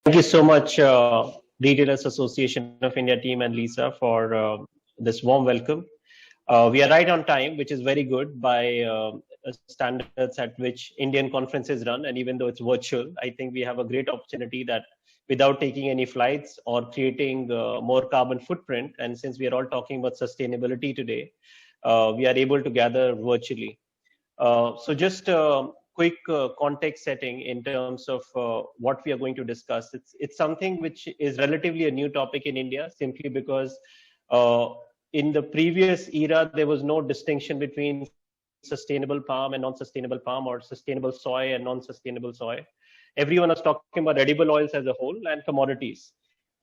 Thank you so much, Retailers Association of India team and Lisa for this warm welcome. We are right on time, which is very good by standards at which Indian conferences run. And even though it's virtual, I think we have a great opportunity that without taking any flights or creating more carbon footprint, and since we are all talking about sustainability today, we are able to gather virtually. So just quick context setting in terms of what we are going to discuss. It's something which is relatively a new topic in India, simply because in the previous era, there was no distinction between sustainable palm and non-sustainable palm, or sustainable soy and non-sustainable soy. Everyone was talking about edible oils as a whole and commodities.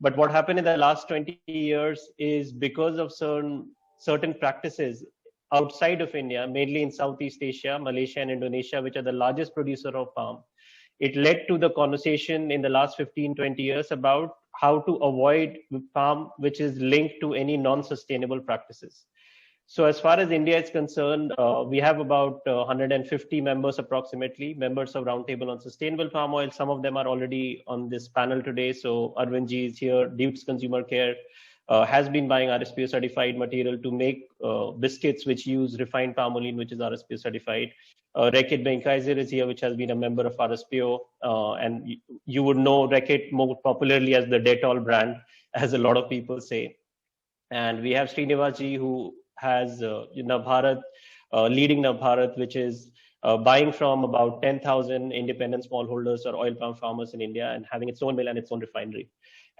But what happened in the last 20 years is, because of certain practices outside of India, mainly in Southeast Asia, Malaysia and Indonesia, which are the largest producer of palm, it led to the conversation in the last 15-20 years about how to avoid palm which is linked to any non-sustainable practices. So as far as India is concerned, we have about 150 members approximately, members of Roundtable on Sustainable Palm Oil. Some of them are already on this panel today. So Arvind ji is here, Duke's Consumer Care, has been buying RSPO certified material to make biscuits which use refined palmolene, which is RSPO certified. Reckitt Benckiser is here, which has been a member of RSPO. And you would know Reckitt more popularly as the Dettol brand, as a lot of people say. And we have Srinivas ji, who has Navabharat, leading Navabharat, which is buying from about 10,000 independent smallholders or oil palm farmers in India and having its own mill and its own refinery.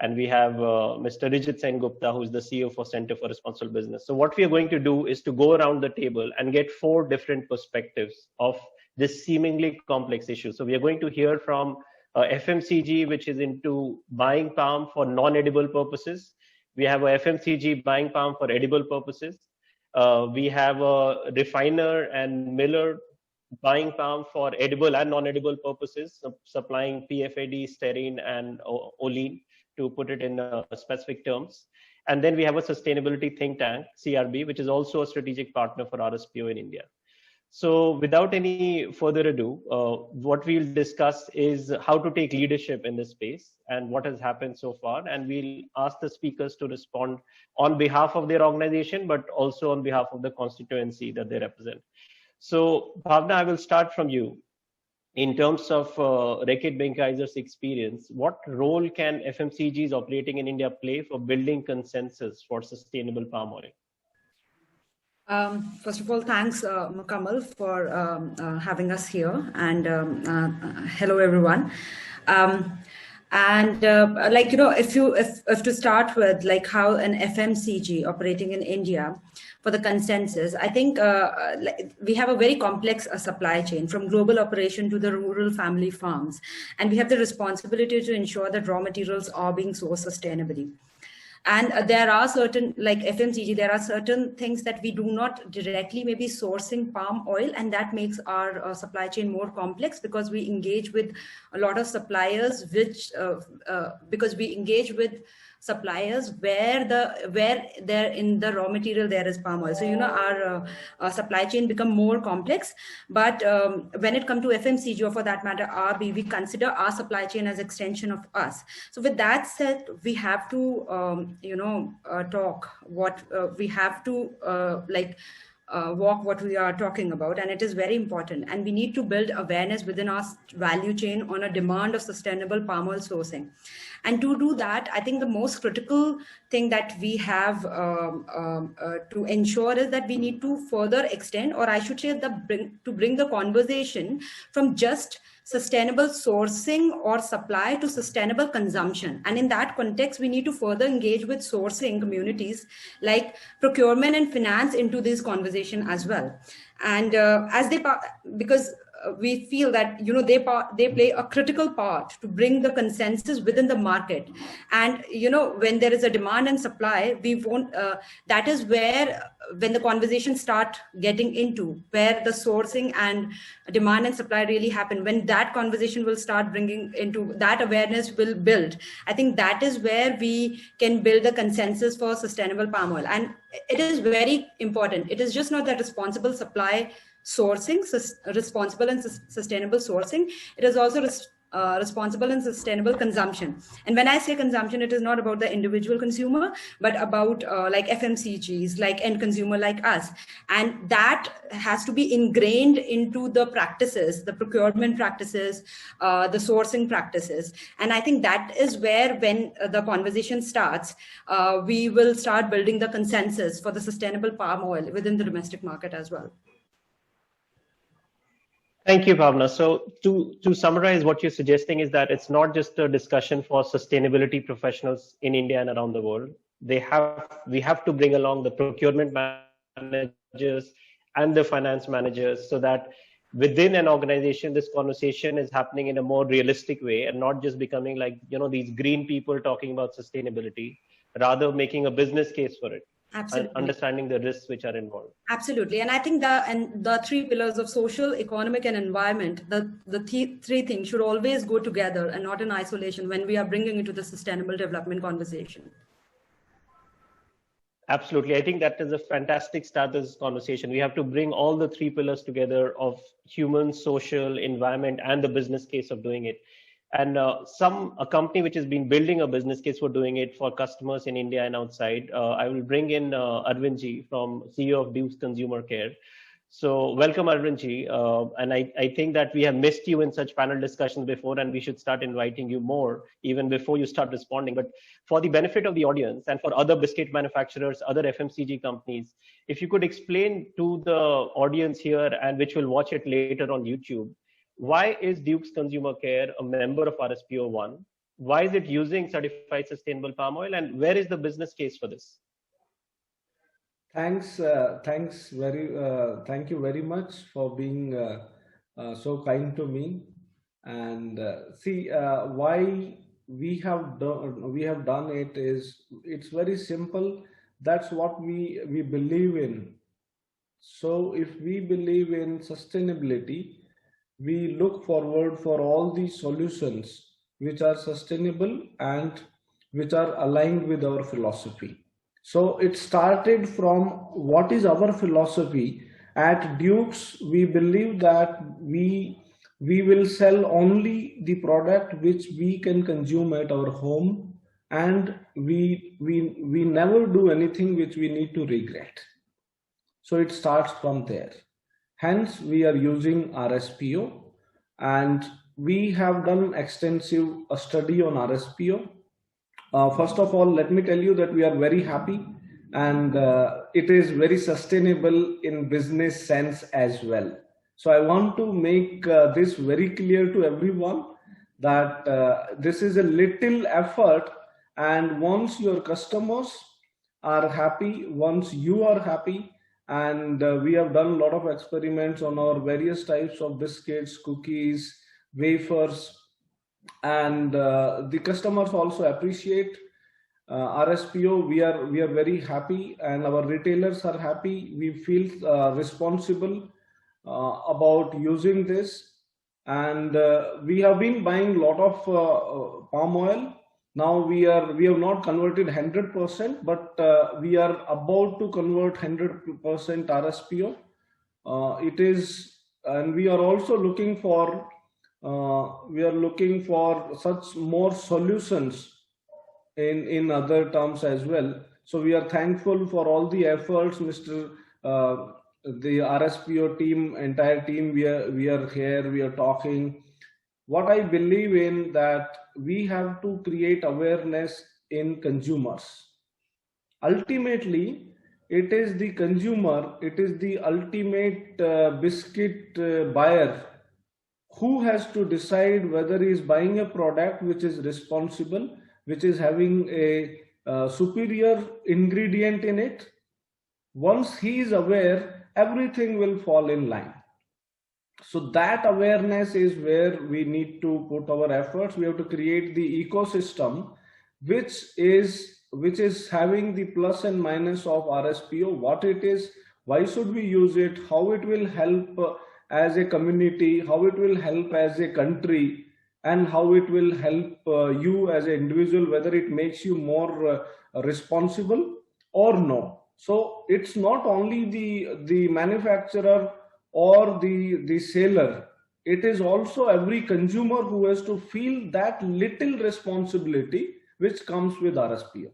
And we have Mr. Rijit Sengupta, who is the CEO for Center for Responsible Business. So what we are going to do is to go around the table and get 4 different perspectives of this seemingly complex issue. So we are going to hear from FMCG, which is into buying palm for non-edible purposes. We have a FMCG buying palm for edible purposes. We have a refiner and miller buying palm for edible and non-edible purposes, supplying PFAD, styrene, and olein, to put it in specific terms. And then we have a sustainability think tank, CRB, which is also a strategic partner for RSPO in India. So without any further ado, what we'll discuss is how to take leadership in this space and what has happened so far. And we'll ask the speakers to respond on behalf of their organization, but also on behalf of the constituency that they represent. So Bhawna, I will start from you. In terms of Reckitt Benckiser's experience, what role can FMCGs operating in India play for building consensus for sustainable palm oil? First of all, thanks, Kamal, for having us here, and hello, everyone. If to start with, like how an FMCG operating in India for the consensus, I think we have a very complex supply chain from global operation to the rural family farms. And we have the responsibility to ensure that raw materials are being sourced sustainably. And there are certain, like FMCG, there are certain things that we do not directly maybe sourcing palm oil, and that makes our supply chain more complex, because we engage with a lot of suppliers, which because we engage with suppliers where there in the raw material there is palm oil. So our supply chain become more complex. But when it comes to FMCG, or for that matter RB, we consider our supply chain as extension of us. So with that said, we have to talk what we have to walk what we are talking about, and it is very important. And we need to build awareness within our value chain on a demand of sustainable palm oil sourcing. And to do that, I think the most critical thing that we have to ensure is that we need to further extend, or I should say to bring the conversation from just sustainable sourcing or supply to sustainable consumption. And in that context, we need to further engage with sourcing communities like procurement and finance into this conversation as well. And because we feel that they play a critical part to bring the consensus within the market. And when there is a demand and supply, we won't that is where, when the conversation start getting into where the sourcing and demand and supply really happen, when that conversation will start bringing into that, awareness will build. I think that is where we can build a consensus for sustainable palm oil. And it is very important. It is just not that responsible supply sourcing, responsible and sustainable sourcing. It is also responsible and sustainable consumption. And when I say consumption, it is not about the individual consumer, but about like FMCGs, like end consumer like us. And that has to be ingrained into the practices, the procurement practices, the sourcing practices. And I think that is where, when the conversation starts, we will start building the consensus for the sustainable palm oil within the domestic market as well. Thank you, Bhawna. So to summarize, what you're suggesting is that it's not just a discussion for sustainability professionals in India and around the world. We have to bring along the procurement managers and the finance managers, so that within an organization, this conversation is happening in a more realistic way and not just becoming like, these green people talking about sustainability, rather making a business case for it. Absolutely. Understanding the risks which are involved. Absolutely. And I think the three pillars of social, economic, and environment, the three things should always go together and not in isolation when we are bringing into the sustainable development conversation. Absolutely. I think that is a fantastic start to this conversation. We have to bring all the three pillars together of human, social, environment, and the business case of doing it. And a company which has been building a business case for doing it for customers in India and outside. I will bring in Arvind ji, from CEO of Duke's Consumer Care. So welcome, Arvind ji. And I think that we have missed you in such panel discussions before, and we should start inviting you more even before you start responding. But for the benefit of the audience and for other biscuit manufacturers, other FMCG companies, if you could explain to the audience here and which will watch it later on YouTube, why is Duke's Consumer Care a member of RSPO 1? Why is it using certified sustainable palm oil, and where is the business case for this? Thank you very much for being so kind to me. And why we have done it is, it's very simple. That's what we believe in. So if we believe in sustainability, we look forward for all these solutions which are sustainable and which are aligned with our philosophy. So it started from what is our philosophy. At Duke's, we believe that we will sell only the product which we can consume at our home, and we never do anything which we need to regret. So it starts from there. Hence, we are using RSPO, and we have done extensive study on RSPO. First of all, let me tell you that we are very happy, and it is very sustainable in business sense as well. So I want to make this very clear to everyone that this is a little effort, and once your customers are happy, once you are happy, and we have done a lot of experiments on our various types of biscuits, cookies, wafers, and the customers also appreciate RSPO. We are very happy, and our retailers are happy. We feel responsible about using this, and we have been buying a lot of palm oil. Now we have not converted 100%, but we are about to convert 100% RSPO. It is, and we are also looking for such more solutions in other terms as well. So we are thankful for all the efforts, Mr. The RSPO team, entire team. We are here. We are talking. What I believe in, that we have to create awareness in consumers. Ultimately, it is the consumer, it is the ultimate biscuit buyer who has to decide whether he is buying a product which is responsible, which is having a superior ingredient in it. Once he is aware, everything will fall in line. So that awareness is where we need to put our efforts. We have to create the ecosystem which is having the plus and minus of RSPO, what it is, why should we use it, how it will help as a community, how it will help as a country, and how it will help you as an individual, whether it makes you more responsible or no. So it's not only the manufacturer or the seller it is also every consumer who has to feel that little responsibility which comes with RSPO.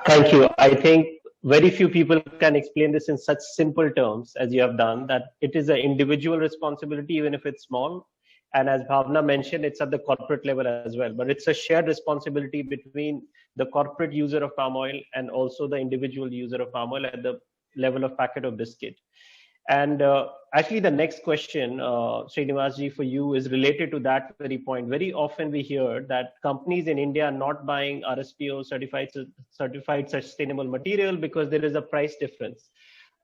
Thank you. I think very few people can explain this in such simple terms as you have done, that it is an individual responsibility, even if it's small. And as Bhawna mentioned, it's at the corporate level as well. But it's a shared responsibility between the corporate user of palm oil and also the individual user of palm oil at the level of packet of biscuit. And actually, the next question, Srinivas, for you is related to that very point. Very often we hear that companies in India are not buying RSPO certified sustainable material because there is a price difference.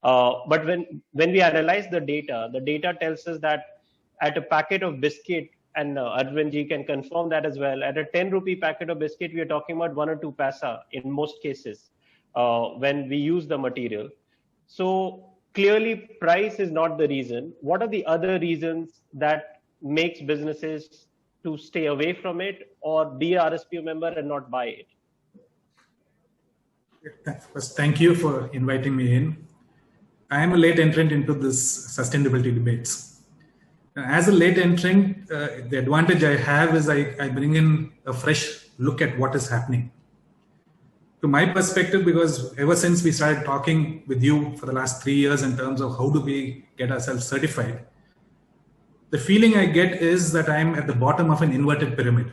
But when we analyze the data tells us that at a packet of biscuit, and Arvind ji can confirm that as well, at a 10 rupee packet of biscuit, we are talking about 1 or 2 paisa in most cases when we use the material. So clearly, price is not the reason. What are the other reasons that makes businesses to stay away from it or be a RSPO member and not buy it? First, thank you for inviting me in. I am a late entrant into this sustainability debates. As a late entrant, the advantage I have is I bring in a fresh look at what is happening. To my perspective, because ever since we started talking with you for the last 3 years in terms of how do we get ourselves certified, the feeling I get is that I'm at the bottom of an inverted pyramid.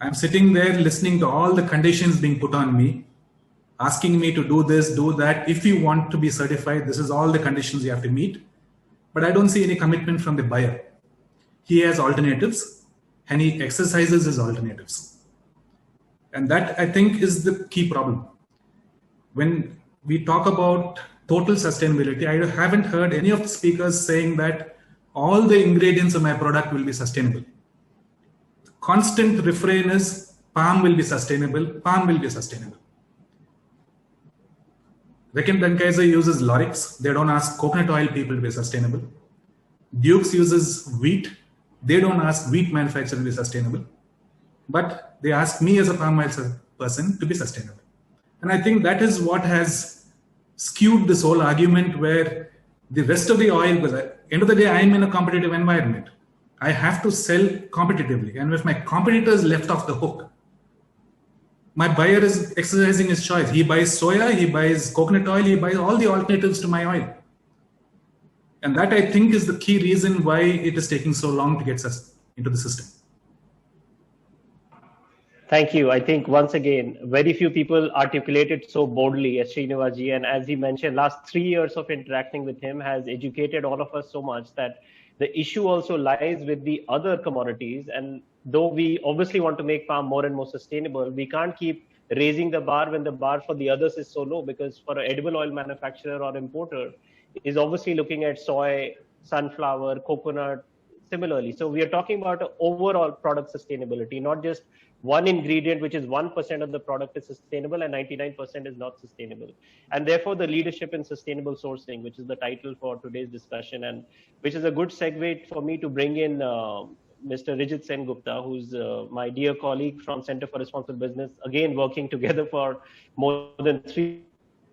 I'm sitting there listening to all the conditions being put on me, asking me to do this, do that. If you want to be certified, this is all the conditions you have to meet. But I don't see any commitment from the buyer. He has alternatives and he exercises his alternatives. And that, I think, is the key problem. When we talk about total sustainability, I haven't heard any of the speakers saying that all the ingredients of my product will be sustainable. The constant refrain is palm will be sustainable, palm will be sustainable. Reckitt Benckiser uses laurix. They don't ask coconut oil people to be sustainable. Dukes uses wheat. They don't ask wheat manufacturer to be sustainable. But they ask me as a palm oil person to be sustainable. And I think that is what has skewed this whole argument where the rest of the oil, because at the end of the day, I am in a competitive environment. I have to sell competitively. And if my competitor is left off the hook, my buyer is exercising his choice. He buys soya, he buys coconut oil, he buys all the alternatives to my oil. And that, I think, is the key reason why it is taking so long to get us into the system. Thank you. I think once again, very few people articulate it so boldly as Srinivas ji. And as he mentioned, last 3 years of interacting with him has educated all of us so much that the issue also lies with the other commodities. And though we obviously want to make palm more and more sustainable, we can't keep raising the bar when the bar for the others is so low, because for an edible oil manufacturer or importer is obviously looking at soy, sunflower, coconut, similarly. So we are talking about overall product sustainability, not just one ingredient, which is 1% of the product is sustainable and 99% is not sustainable. And therefore the leadership in sustainable sourcing, which is the title for today's discussion, and which is a good segue for me to bring in Mr. Rijit Sengupta, who's my dear colleague from Center for Responsible Business, again working together for more than 3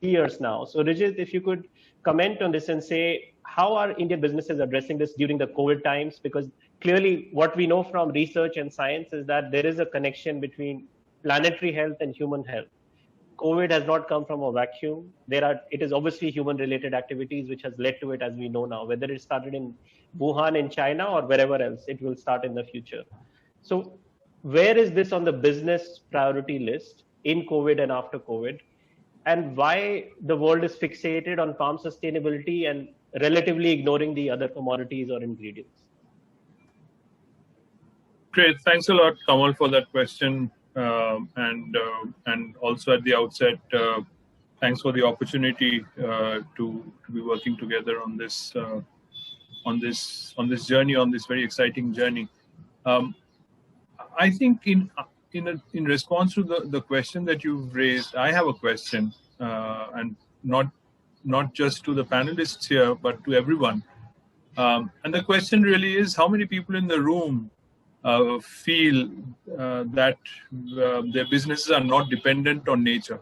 years now. So Rijit, if you could comment on this and say, how are Indian businesses addressing this during the COVID times? Because clearly what we know from research and science is that there is a connection between planetary health and human health. COVID has not come from a vacuum. It is obviously human related activities which has led to it, as we know now, whether it started in Wuhan in China or wherever else it will start in the future. So where is this on the business priority list in COVID and after COVID? And why the world is fixated on palm sustainability and relatively ignoring the other commodities or ingredients? Great. Thanks a lot, Kamal, for that question. And also at the outset, thanks for the opportunity to be working together on this journey, on this very exciting journey. I think in response to the question that you've raised, I have a question, and not just to the panelists here, but to everyone. And the question really is, how many people in the room feel that their businesses are not dependent on nature?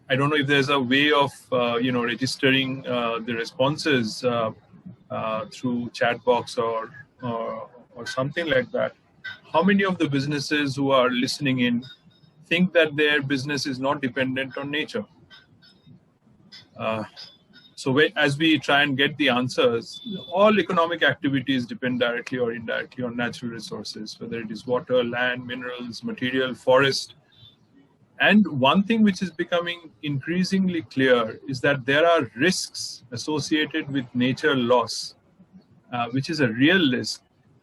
I don't know if there's a way of registering the responses through chat box or something like that. How many of the businesses who are listening in think that their business is not dependent on nature? So as we try and get the answers, all economic activities depend directly or indirectly on natural resources, whether it is water, land, minerals, material, forest. And one thing which is becoming increasingly clear is that there are risks associated with nature loss, which is a real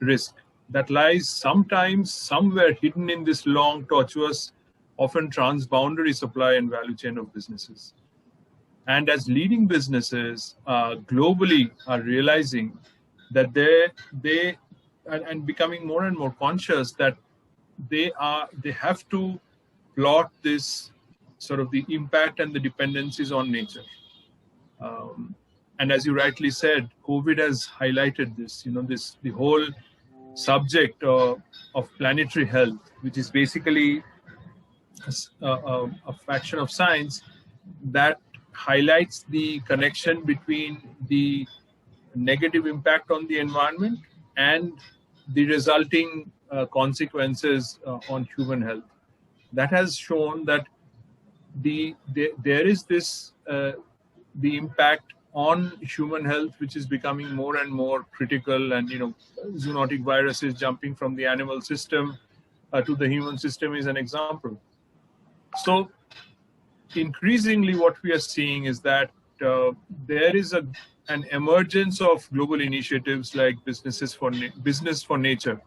risk that lies sometimes somewhere hidden in this long, tortuous, often transboundary supply and value chain of businesses. And as leading businesses globally are realizing that they and becoming more and more conscious that they have to plot this sort of the impact and the dependencies on nature. And as you rightly said, COVID has highlighted this, the whole subject of planetary health, which is basically a fraction of science that highlights the connection between the negative impact on the environment and the resulting consequences on human health. That has shown that there is this the impact on human health, which is becoming more and more critical, and zoonotic viruses jumping from the animal system to the human system is an example. So increasingly what we are seeing is that there is an emergence of global initiatives like Business for Nature.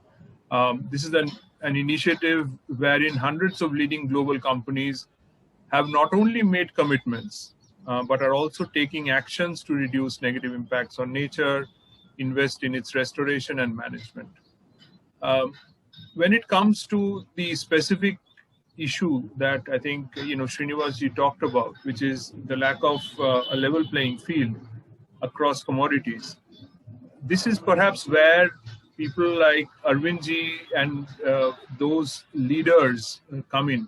This is an initiative wherein hundreds of leading global companies have not only made commitments, but are also taking actions to reduce negative impacts on nature, invest in its restoration and management. When it comes to the specific issue that I think Srinivas ji talked about, which is the lack of a level playing field across commodities, this is perhaps where people like Arvind ji and those leaders come in.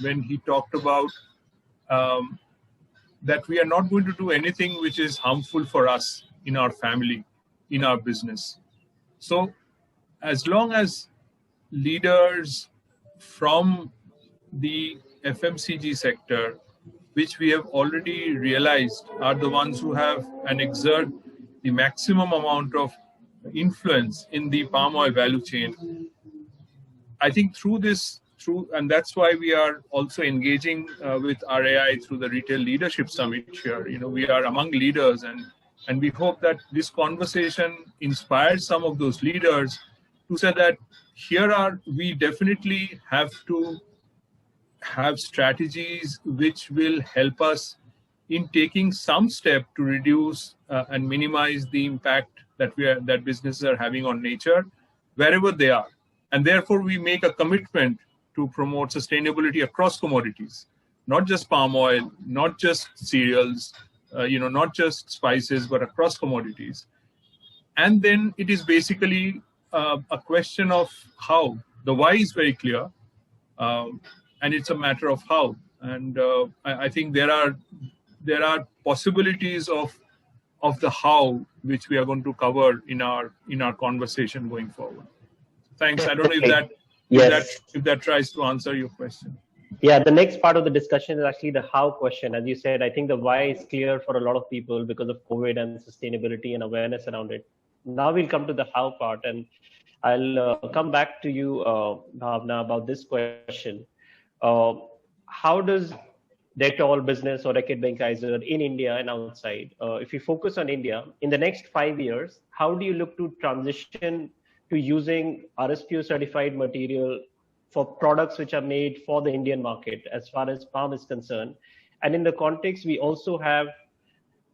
When he talked about that we are not going to do anything which is harmful for us in our family, in our business. So as long as leaders from the FMCG sector, which we have already realized are the ones who have and exert the maximum amount of influence in the palm oil value chain, I think and that's why we are also engaging with RAI through the Retail Leadership Summit here. We are among leaders, and we hope that this conversation inspires some of those leaders to say that we definitely have to have strategies which will help us in taking some step to reduce and minimize the impact that businesses are having on nature wherever they are. And therefore, we make a commitment to promote sustainability across commodities, not just palm oil, not just cereals, not just spices, but across commodities. And then it is basically a question of how. The why is very clear, and it's a matter of how. And I think there are possibilities of the how, which we are going to cover in our conversation going forward. Thanks. I don't know if that tries to answer your question. Yeah, the next part of the discussion is actually the how question. As you said, I think the why is clear for a lot of people because of COVID and sustainability and awareness around it. Now we'll come to the how part, and I'll come back to you, Bhawna, about this question. How does Dettol business or Reckitt Benckiser in India and outside, if you focus on India, in the next 5 years, how do you look to transition to using RSPO certified material for products which are made for the Indian market as far as palm is concerned? And in the context, we also have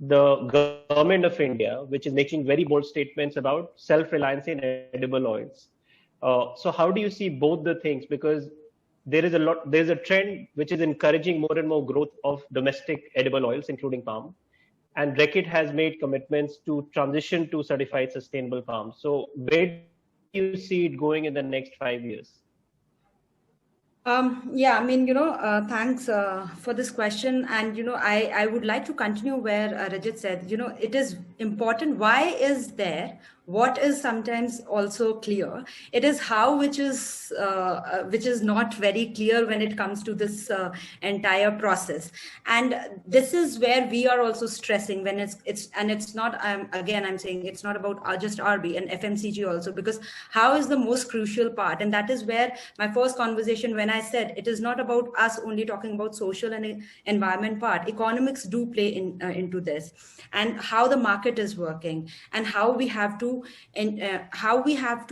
the government of India, which is making very bold statements about self-reliance in edible oils. So how do you see both the things? Because there's a trend which is encouraging more and more growth of domestic edible oils, including palm. And Reckitt has made commitments to transition to certified sustainable palm. So where do you see it going in the next 5 years? Yeah, I mean, thanks for this question. And, I would like to continue where Rijit said, it is important. Why is there? What is sometimes also clear? It is how, which is not very clear when it comes to this entire process. And this is where we are also stressing when it's not, again, I'm saying it's not about just RB and FMCG also, because how is the most crucial part? And that is where my first conversation, when I said it is not about us only talking about social and environment part, economics do play into this, and how the market is working, and how we have to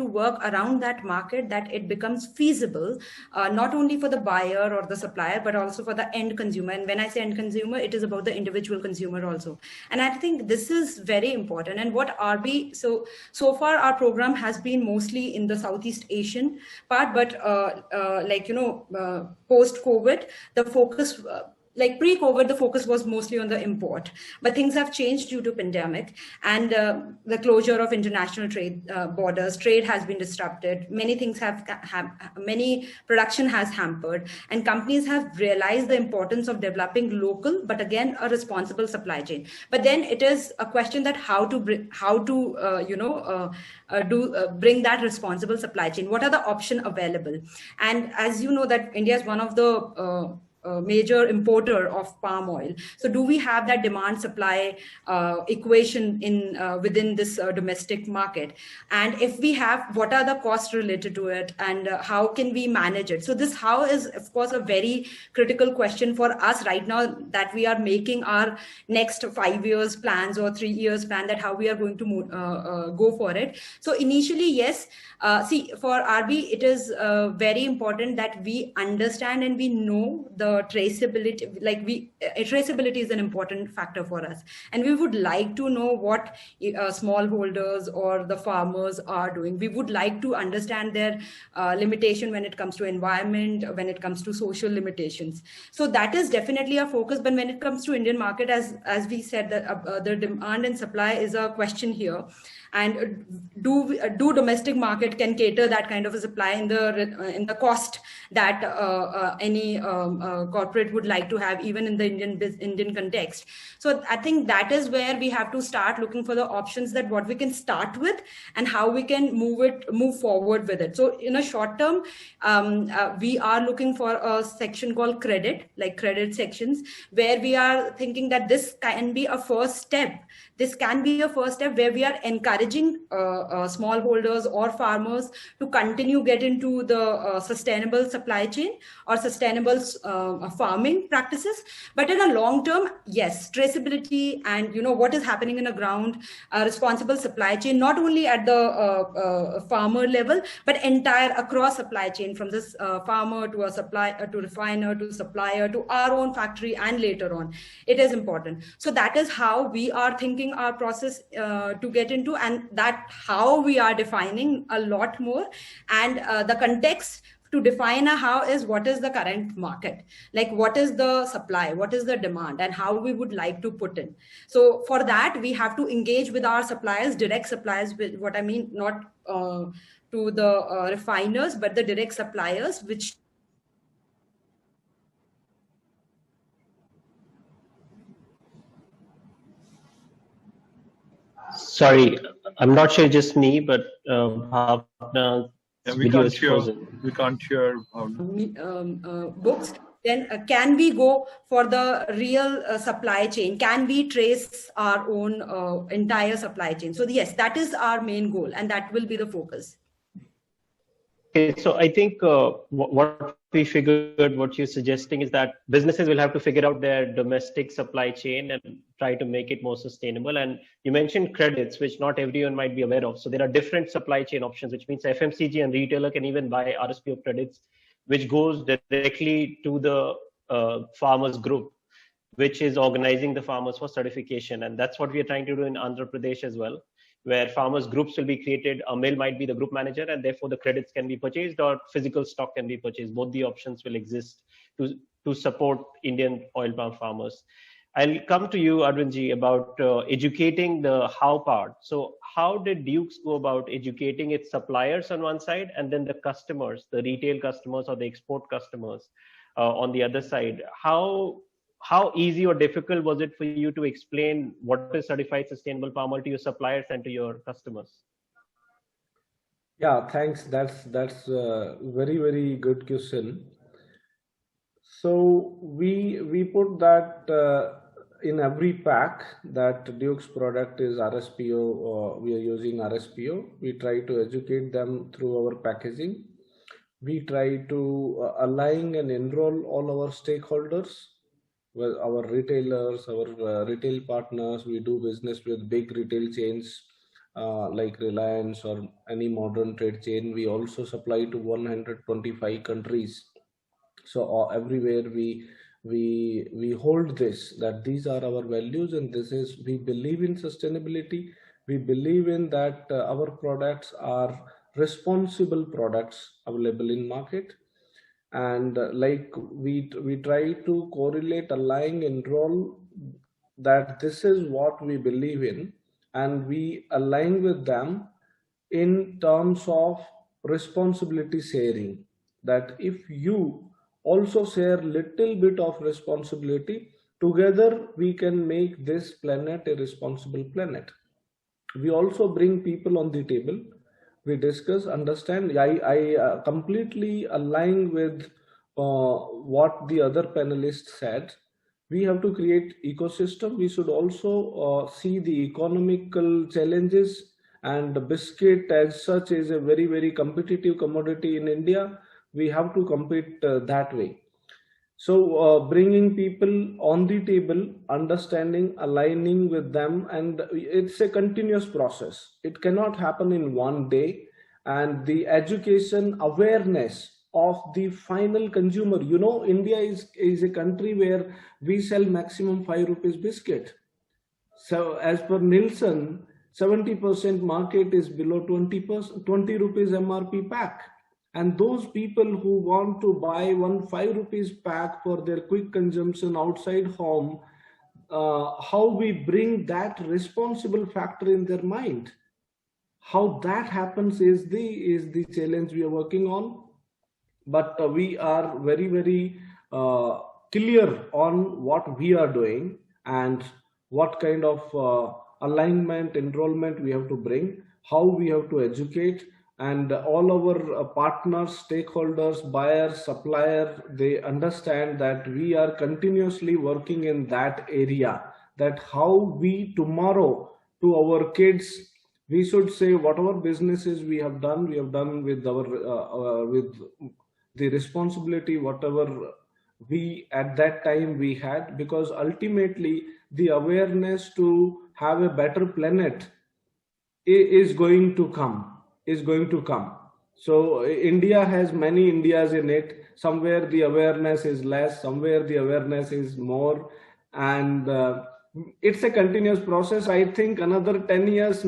work around that market, that it becomes feasible, not only for the buyer or the supplier, but also for the end consumer. And when I say end consumer, it is about the individual consumer also. And I think this is very important. And what RB, so far our program has been mostly in the Southeast Asian part, but post-COVID, the focus, like pre-COVID, the focus was mostly on the import, but things have changed due to pandemic and the closure of international trade borders. Trade has been disrupted. Many things many production has hampered, and companies have realized the importance of developing local, but again, a responsible supply chain. But then it is a question that how to bring that responsible supply chain. What are the options available? And as you know, that India is one of the major importer of palm oil. So do we have that demand supply equation within this domestic market? And if we have, what are the costs related to it, and how can we manage it? So this how is, of course, a very critical question for us right now, that we are making our next 5 years plans or 3 years plan, that how we are going to go for it. So initially, yes, for RB, it is very important that we understand and we know the traceability. Traceability is an important factor for us, and we would like to know what smallholders or the farmers are doing. We would like to understand their limitation when it comes to environment, when it comes to social limitations. So that is definitely a focus. But when it comes to Indian market, as we said, that the demand and supply is a question here. And do domestic market can cater that kind of a supply in the cost that any corporate would like to have, even in the Indian context. So I think that is where we have to start looking for the options, that what we can start with and how we can move forward with it. So in a short term, we are looking for a section called credit, like credit sections, where we are thinking that this can be a first step. This can be a first step where we are encouraging smallholders or farmers to continue get into the sustainable supply chain or sustainable farming practices. But in a long term, yes, traceability and what is happening in the ground, responsible supply chain, not only at the farmer level, but entire across supply chain, from this farmer to a supplier to refiner to supplier to our own factory and later on. It is important. So that is how we are thinking our process to get into, and that how we are defining a lot more. And the context to define a how is what is the current market, like what is the supply, what is the demand, and how we would like to put in. So for that, we have to engage with our suppliers, direct suppliers, with what I mean, not to the refiners, but the direct suppliers, which Sorry, I'm not sure just me, but Bhavna's video is frozen. We can't hear books. Then can we go for the real supply chain? Can we trace our own entire supply chain? So yes, that is our main goal, and that will be the focus. Okay, so I think what we figured, what you're suggesting is that businesses will have to figure out their domestic supply chain and try to make it more sustainable. And you mentioned credits, which not everyone might be aware of. So there are different supply chain options, which means FMCG and retailer can even buy RSPO credits, which goes directly to the farmers group, which is organizing the farmers for certification. And that's what we are trying to do in Andhra Pradesh as well, where farmers groups will be created. A mill might be the group manager, and therefore the credits can be purchased or physical stock can be purchased. Both the options will exist to support Indian oil palm farmers. I'll come to you, Arvindji, about educating the how part. So how did Dukes go about educating its suppliers on one side and then the customers, the retail customers or the export customers on the other side? How easy or difficult was it for you to explain what is certified sustainable palm oil to your suppliers and to your customers? Yeah, thanks. That's a very good question. So we put that in every pack that Duke's product is RSPO. We are using RSPO. We try to educate them through our packaging. We try to align and enroll all our stakeholders, well, our retailers, our retail partners. We do business with big retail chains like Reliance or any modern trade chain. We also supply to 125 countries. So everywhere we hold this, that these are our values, and this is, we believe in sustainability. We believe in that our products are responsible products available in market, and like we try to correlate, align, enroll that this is what we believe in, and we align with them in terms of responsibility sharing, that if you also share little bit of responsibility, together we can make this planet a responsible planet. We also bring people on the table. We discuss, understand. I completely align with what the other panelists said. We have to create ecosystem. We should also see the economical challenges, and the biscuit as such is a very competitive commodity in India. We have to compete that way. So bringing people on the table, understanding, aligning with them, and it's a continuous process. It cannot happen in one day. And the education awareness of the final consumer, you know, India is a country where we sell maximum 5 rupees biscuit. So as per Nielsen, 70% market is below 20 rupees MRP pack. And those people who want to buy 5 rupees pack for their quick consumption outside home, how we bring that responsible factor in their mind, how that happens is the challenge we are working on. But we are very clear on what we are doing and what kind of alignment, enrollment we have to bring, how we have to educate. And all our partners, stakeholders, buyers, suppliers, they understand that we are continuously working in that area, that how we tomorrow to our kids, we should say whatever businesses we have done with our with the responsibility, whatever we at that time we had, because ultimately the awareness to have a better planet is going to come. So India has many Indias in it. Somewhere the awareness is less, somewhere the awareness is more, and it's a continuous process. I think another 10 years,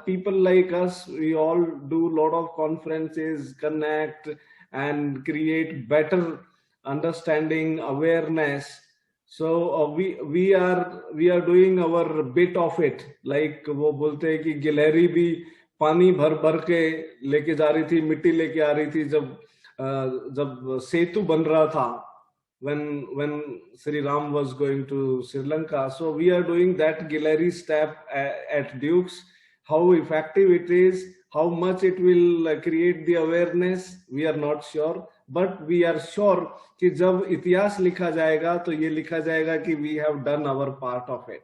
people like us, we all do a lot of conferences, connect and create better understanding, awareness. So we are doing our bit of it. Like वो बोलते हैं कि गिलहरी भी पानी भर के लेके जा रही थी, मिट्टी लेके आ रही थी जब सेतु बन रहा था, when Sri Ram was going to Sri Lanka. So we are doing that गिलहरी step at Dukes. How effective it is, how much it will create the awareness, we are not sure, but we are sure कि जब इतिहास लिखा जाएगा तो ये लिखा जाएगा कि we have done our part of it.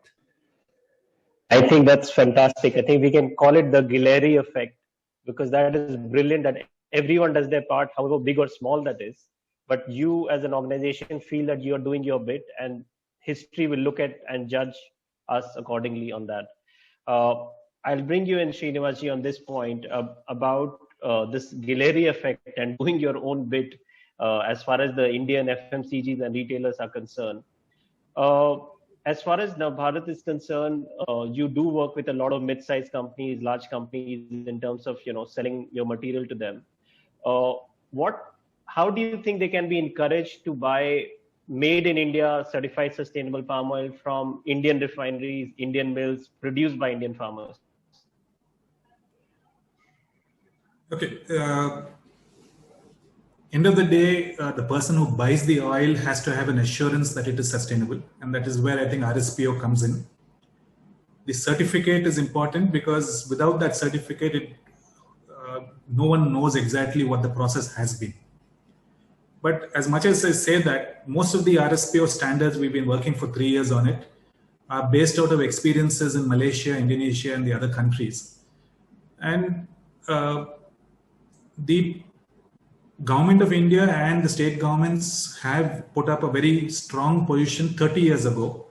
I think that's fantastic. I think we can call it the Guilherme effect, because that is brilliant, that everyone does their part, however big or small that is. But you as an organization feel that you are doing your bit, and history will look at and judge us accordingly on that. I'll bring you in, Srinivas, on this point about this Guilherme effect and doing your own bit as far as the Indian FMCGs and retailers are concerned. As far as Navabharat is concerned, you do work with a lot of mid-sized companies, large companies, in terms of selling your material to them. How do you think they can be encouraged to buy made in India, certified sustainable palm oil from Indian refineries, Indian mills, produced by Indian farmers? Okay. End of the day, the person who buys the oil has to have an assurance that it is sustainable. And that is where I think RSPO comes in. The certificate is important because without that certificate, no one knows exactly what the process has been. But as much as I say that, most of the RSPO standards, we've been working for 3 years on it, are based out of experiences in Malaysia, Indonesia, and the other countries. And the Government of India and the state governments have put up a very strong position 30 years ago,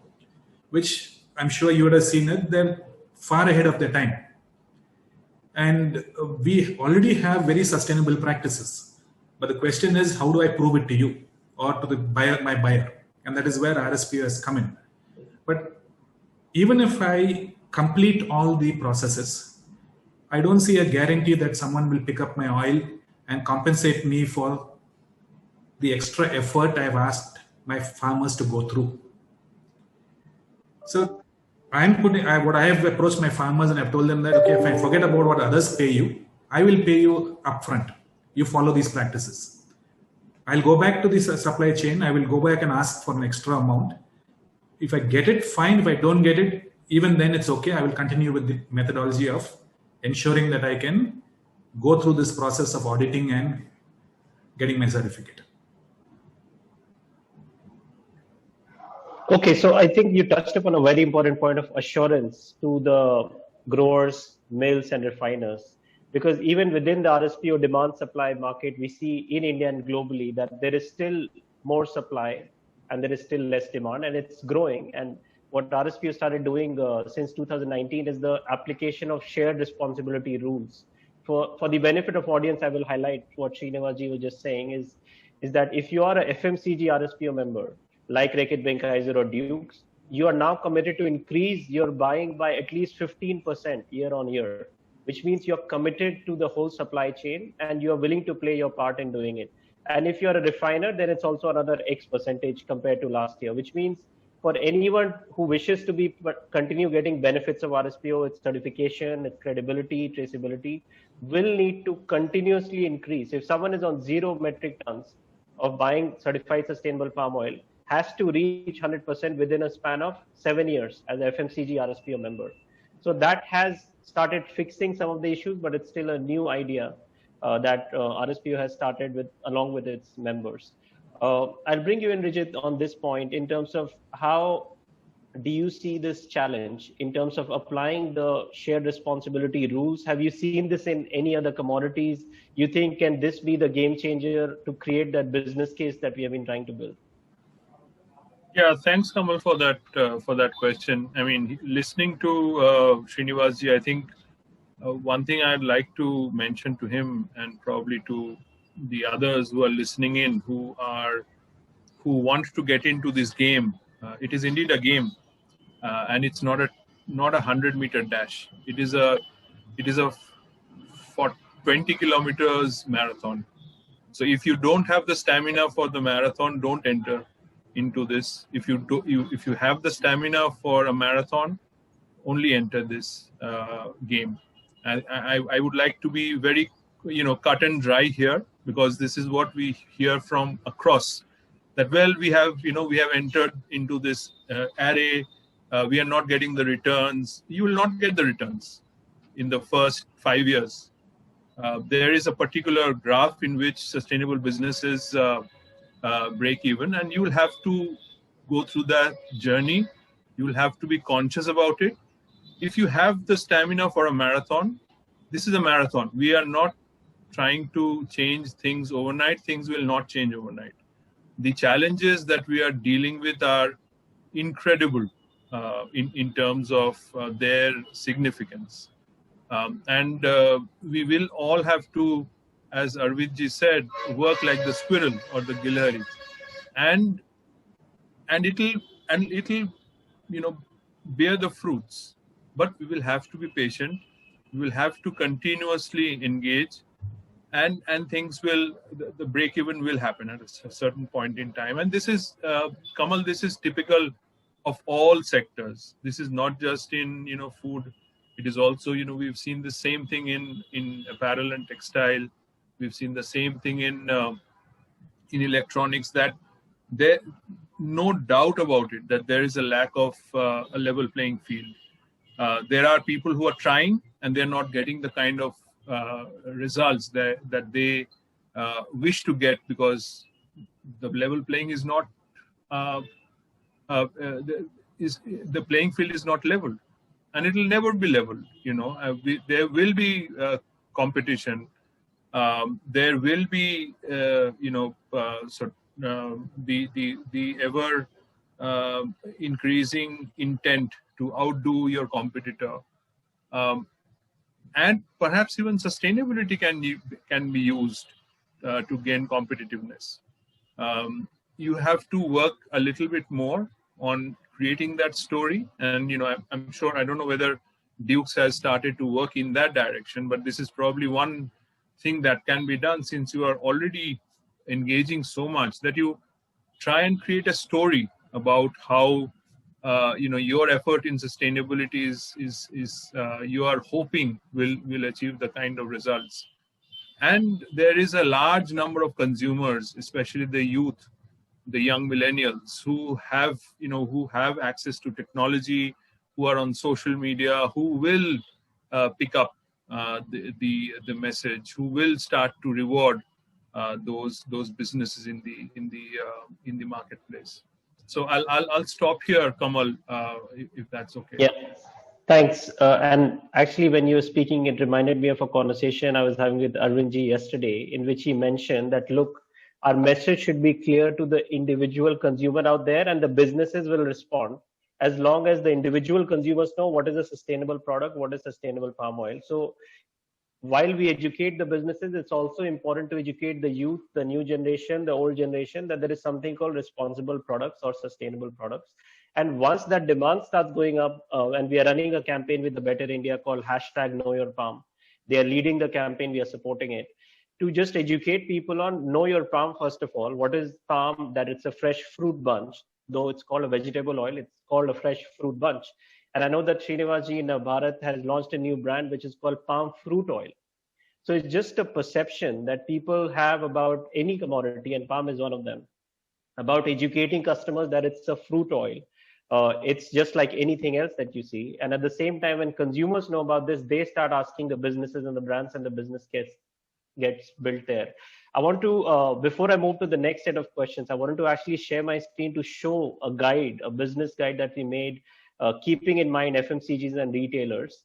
which I'm sure you would have seen it. They're far ahead of their time. And we already have very sustainable practices. But the question is, how do I prove it to you or to the buyer, my buyer? And that is where RSPO has come in. But even if I complete all the processes, I don't see a guarantee that someone will pick up my oil and compensate me for the extra effort I've asked my farmers to go through. So I have approached my farmers and I've told them that, okay, if I forget about what others pay you, I will pay you upfront. You follow these practices. I'll go back to the supply chain. I will go back and ask for an extra amount. If I get it, fine. If I don't get it, even then it's okay. I will continue with the methodology of ensuring that I can go through this process of auditing and getting my certificate. Okay, so I think you touched upon a very important point of assurance to the growers, mills, and refiners. Because even within the RSPO demand-supply market, we see in India and globally that there is still more supply and there is still less demand, and it's growing. And what RSPO started doing since 2019 is the application of shared responsibility rules. For the benefit of audience, I will highlight what Srinivas ji was just saying is that if you are a FMCG RSPO member, like Reckitt Benckiser or Dukes, you are now committed to increase your buying by at least 15% year on year, which means you're committed to the whole supply chain and you're willing to play your part in doing it. And if you're a refiner, then it's also another X percentage compared to last year, which means for anyone who wishes to continue getting benefits of RSPO, its certification, its credibility, traceability, will need to continuously increase. If someone is on 0 metric tons of buying certified sustainable palm oil, has to reach 100% within a span of 7 years as a FMCG RSPO member. So that has started fixing some of the issues, but it's still a new idea that RSPO has started with along with its members. I'll bring you in, Rijit, on this point in terms of how do you see this challenge in terms of applying the shared responsibility rules? Have you seen this in any other commodities? You think, can this be the game changer to create that business case that we have been trying to build? Yeah, thanks, Kamal, for that question. I mean, listening to Srinivas ji, I think one thing I'd like to mention to him and probably to the others who are listening in, who want to get into this game. It is indeed a game, and it's not a 100-meter dash. It is a for 20 kilometers marathon. So if you don't have the stamina for the marathon, don't enter into this. If you have the stamina for a marathon, only enter this game. And I would like to be very cut and dry here, because this is what we hear from across, that we have entered into this array, we are not getting the returns. You will not get the returns in the first 5 years. There is a particular graph in which sustainable businesses break even, and you will have to go through that journey. You will have to be conscious about it. If you have the stamina for a marathon, this is a marathon. We are not trying to change things overnight. Things will not change overnight. The challenges that we are dealing with are incredible in terms of their significance. And we will all have to, as Arvind ji said, work like the squirrel or the gilhari, and it'll bear the fruits. But we will have to be patient. We will have to continuously engage, and things will, the break even will happen at a certain point in time. And this is, Kamal, this is typical of all sectors. This is not just in, food. It is also, we've seen the same thing in apparel and textile. We've seen the same thing in electronics, that there, no doubt about it, that there is a lack of a level playing field. There are people who are trying and they're not getting the kind of results that they wish to get, because the level playing is not, the playing field is not leveled, and it will never be leveled. There will be competition. There will be, the ever increasing intent to outdo your competitor, and perhaps even sustainability can be used to gain competitiveness. You have to work a little bit more on creating that story, and I'm sure, I don't know whether Dukes has started to work in that direction, but this is probably one thing that can be done, since you are already engaging so much, that you try and create a story about how your effort in sustainability is you are hoping will achieve the kind of results. And there is a large number of consumers, especially the youth, the young millennials, who have access to technology, who are on social media, who will pick up the message, who will start to reward those businesses in the marketplace. So I'll stop here, Kamal, if that's okay. Yeah, thanks. And actually, when you were speaking, it reminded me of a conversation I was having with Arvind ji yesterday, in which he mentioned that, look, our message should be clear to the individual consumer out there, and the businesses will respond as long as the individual consumers know what is a sustainable product, what is sustainable palm oil. So while we educate the businesses, it's also important to educate the youth, the new generation, the old generation, that there is something called responsible products or sustainable products. And once that demand starts going up, and we are running a campaign with the Better India called #KnowYourPalm. They are leading the campaign, we are supporting it, to just educate people on know your palm. First of all, what is palm? That it's a fresh fruit bunch. Though it's called a vegetable oil, it's called a fresh fruit bunch. And I know that Srinivas ji in Navabharat has launched a new brand which is called palm fruit oil. So it's just a perception that people have about any commodity, and palm is one of them, about educating customers that it's a fruit oil. It's just like anything else that you see. And at the same time, when consumers know about this, they start asking the businesses and the brands, and the business gets built there. I want to, before I move to the next set of questions, I wanted to actually share my screen to show a guide, a business guide that we made, keeping in mind FMCGs and retailers.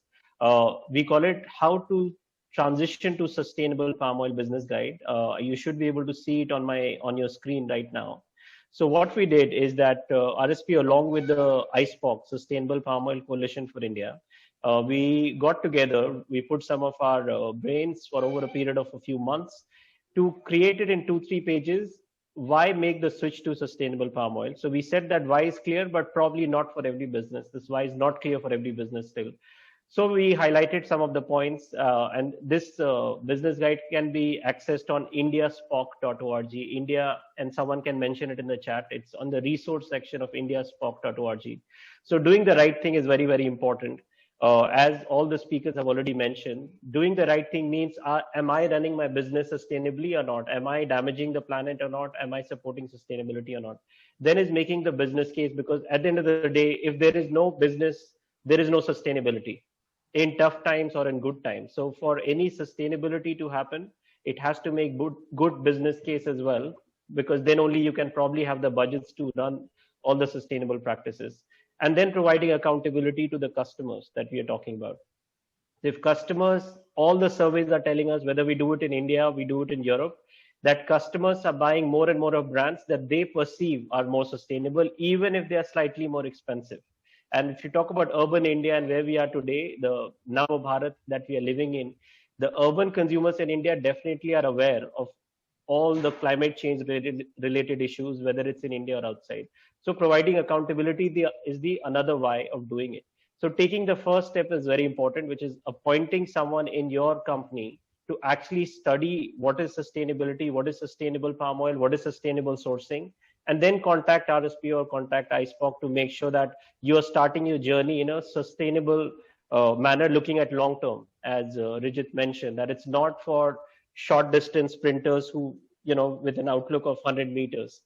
We call it How to Transition to Sustainable Palm Oil Business Guide. You should be able to see it on your screen right now. So what we did is that RSPO, along with the ISPOC, Sustainable Palm Oil Coalition for India, we got together, we put some of our brains for over a period of a few months to create it in 2-3 pages. Why make the switch to sustainable palm oil? So we said that why is clear, but probably not for every business. This why is not clear for every business still. So we highlighted some of the points, and this business guide can be accessed on indiaspoc.org. India, and someone can mention it in the chat. It's on the resource section of indiaspoc.org. So doing the right thing is very, very important. As all the speakers have already mentioned, doing the right thing means, am I running my business sustainably or not? Am I damaging the planet or not? Am I supporting sustainability or not? Then is making the business case, because at the end of the day, if there is no business, there is no sustainability in tough times or in good times. So for any sustainability to happen, it has to make good business case as well, because then only you can probably have the budgets to run all the sustainable practices. And then providing accountability to the customers that we are talking about. If customers, all the surveys are telling us, whether we do it in India, we do it in Europe, that customers are buying more and more of brands that they perceive are more sustainable, even if they are slightly more expensive. And if you talk about urban India and where we are today, the Navabharat that we are living in, the urban consumers in India definitely are aware of all the climate change related issues, whether it's in India or outside. So providing accountability is the another way of doing it. So taking the first step is very important, which is appointing someone in your company to actually study what is sustainability, what is sustainable palm oil, what is sustainable sourcing, and then contact RSPO or contact ISPOC to make sure that you are starting your journey in a sustainable manner, looking at long term, as Rijit mentioned, that it's not for short distance sprinters who, with an outlook of 100 meters.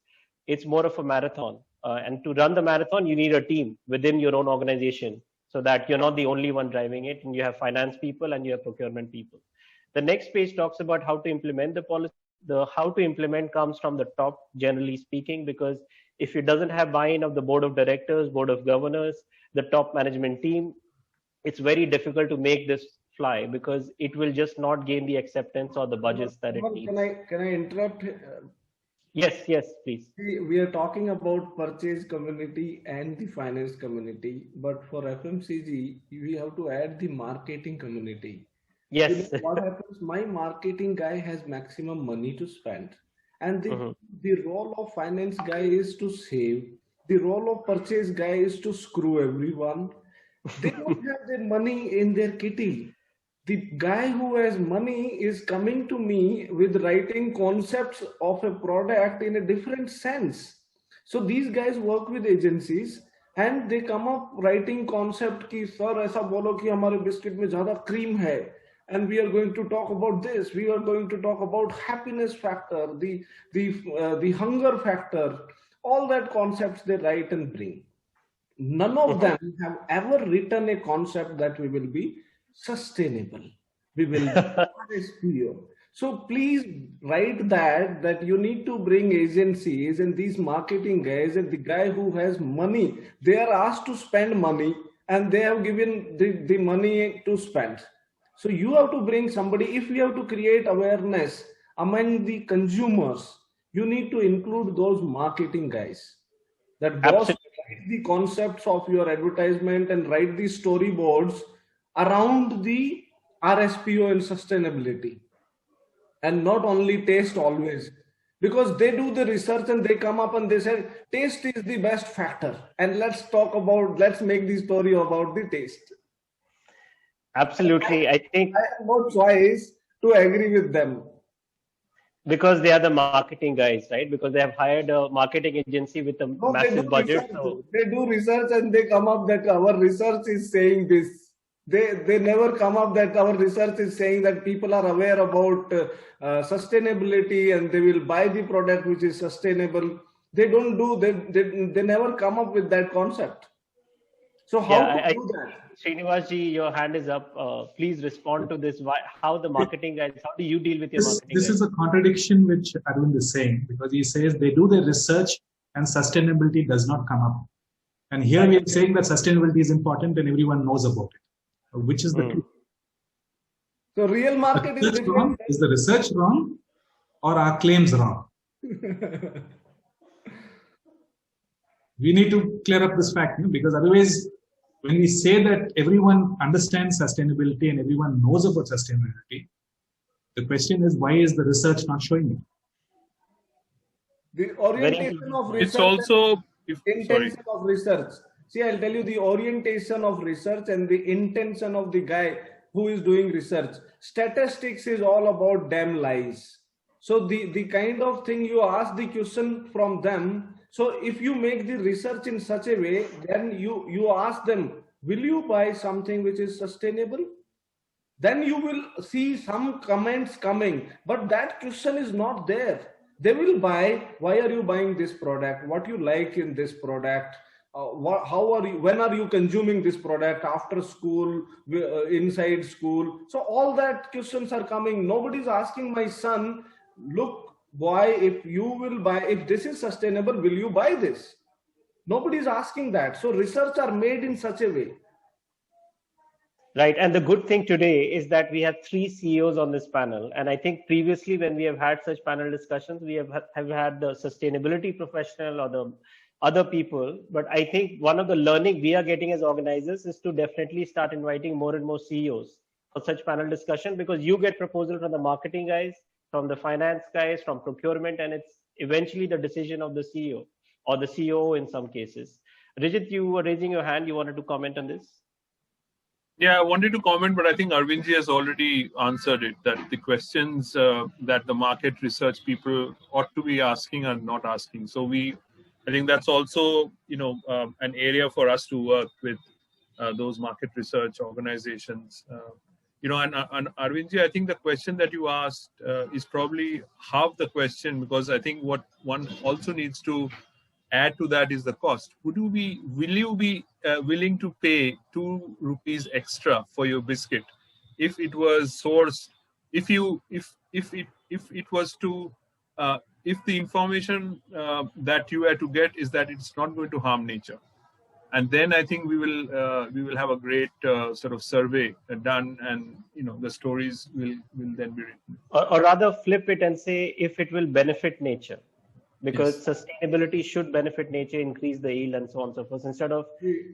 It's more of a marathon. And to run the marathon, you need a team within your own organization so that you're not the only one driving it, and you have finance people and you have procurement people. The next page talks about how to implement the policy. The how to implement comes from the top, generally speaking, because if it doesn't have buy-in of the board of directors, board of governors, the top management team, it's very difficult to make this fly, because it will just not gain the acceptance or the budgets that it needs. Can I interrupt? Yes, please. We are talking about purchase community and the finance community, but for FMCG, we have to add the marketing community. Yes. What happens? My marketing guy has maximum money to spend, and the role of finance guy is to save. The role of purchase guy is to screw everyone. They don't have their money in their kitty. The guy who has money is coming to me with writing concepts of a product in a different sense. So these guys work with agencies and they come up writing concept ki sir aisa bolo ki hamare biscuit mein zyada cream hai, and we are going to talk about this. We are going to talk about happiness factor, the hunger factor. All that concepts they write and bring. None of them have ever written a concept that we will be sustainable. We will RSPO. So please write that you need to bring agencies and these marketing guys and the guy who has money. They are asked to spend money and they have given the money to spend. So you have to bring somebody. If you have to create awareness among the consumers, you need to include those marketing guys. That boss write the concepts of your advertisement and write the storyboards around the RSPO and sustainability, and not only taste always, because they do the research and they come up and they say taste is the best factor, and let's make the story about the taste. Absolutely. I think I have no choice to agree with them. Because they are the marketing guys, right? Because they have hired a marketing agency with a massive budget. So they do research and they come up that our research is saying this. They never come up that our research is saying that people are aware about sustainability and they will buy the product which is sustainable. They don't do, they never come up with that concept. So how to do that? Srinivas ji, your hand is up. Please respond to this. How the marketing guys, how do you deal with your marketing This guys? is a contradiction which Arvind is saying, because he says they do the research and sustainability does not come up. And here we are saying that sustainability is important and everyone knows about it, which is the truth. So real market is wrong. Is the research wrong or are claims wrong? We need to clear up this fact, because otherwise, when we say that everyone understands sustainability and everyone knows about sustainability, the question is, why is the research not showing it? The orientation of research. It's also intention of research. See, I'll tell you the orientation of research and the intention of the guy who is doing research. Statistics is all about damn lies. So the kind of thing you ask the question from them. So if you make the research in such a way, then you ask them, will you buy something which is sustainable? Then you will see some comments coming, but that question is not there. They will buy, why are you buying this product? What you like in this product? When are you consuming this product? After school, inside school? So all that questions are coming. Nobody's asking my son, look, boy, if this is sustainable, will you buy this? Nobody's asking that. So research are made in such a way. Right. And the good thing today is that we have 3 CEOs on this panel. And I think previously when we have had such panel discussions, we have had the sustainability professional or the other people. But I think one of the learning we are getting as organizers is to definitely start inviting more and more CEOs for such panel discussion, because you get proposal from the marketing guys, from the finance guys, from procurement, and it's eventually the decision of the CEO or the COO in some cases. Rijit, you were raising your hand. You wanted to comment on this? Yeah, I wanted to comment, but I think Arvindji has already answered it, that the questions that the market research people ought to be asking are not asking. So I think that's also, an area for us to work with those market research organizations. And Arvindji, I think the question that you asked is probably half the question, because I think what one also needs to add to that is the cost. Will you be willing to pay 2 rupees extra for your biscuit if it was sourced, if it was to if the information that you are to get is that it's not going to harm nature? And then I think we will have a great sort of survey done, and the stories will then be written. Or rather flip it and say if it will benefit nature, because Yes. sustainability should benefit nature, increase the yield, and so on and so forth. Instead of,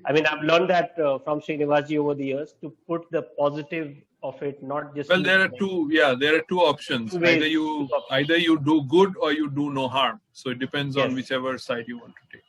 I've learned that from Srinivas ji over the years, to put the positive of it, not just. Well, there are two options. Either you do good or you do no harm. So it depends on whichever side you want to take.